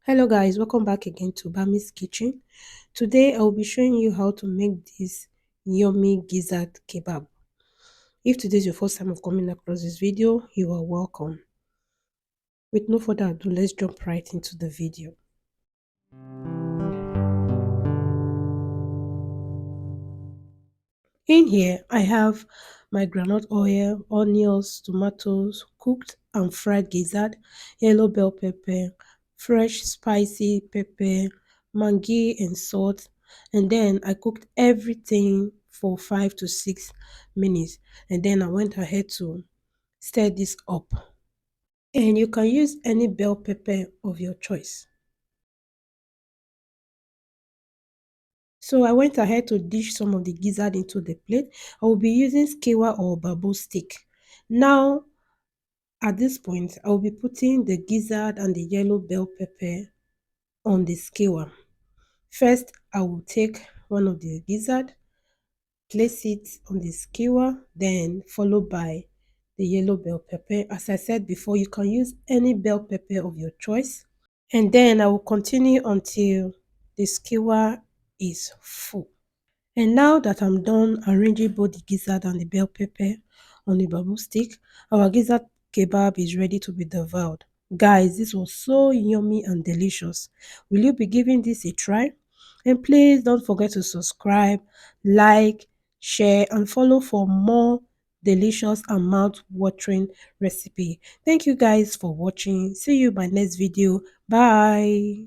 Hello guys, welcome back again to Bami's Kitchen. Today I will be showing you how to make this yummy gizzard kebab. If today is your first time of coming across this video, you are welcome. With no further ado, let's jump right into the video. In here, I have my groundnut oil, onions, tomatoes, cooked and fried gizzard, yellow bell pepper, fresh spicy pepper, Maggi and salt. And then I cooked everything for 5 to 6 minutes. And then I went ahead to stir this up. And you can use any bell pepper of your choice. So I went ahead to dish some of the gizzard into the plate. I will be using skewer or bamboo stick. Now, at this point, I will be putting the gizzard and the yellow bell pepper on the skewer. First, I will take one of the gizzard, place it on the skewer, then followed by the yellow bell pepper. As I said before, you can use any bell pepper of your choice. And then I will continue until the skewer is full. And now that I'm done arranging both the gizzard and the bell pepper on the bamboo stick, our gizzard kebab is ready to be devoured. Guys, this was so yummy and delicious. Will you be giving this a try? And please don't forget to subscribe, like, share, and follow for more delicious and mouth-watering recipe. Thank you guys for watching. See you in my next video. Bye.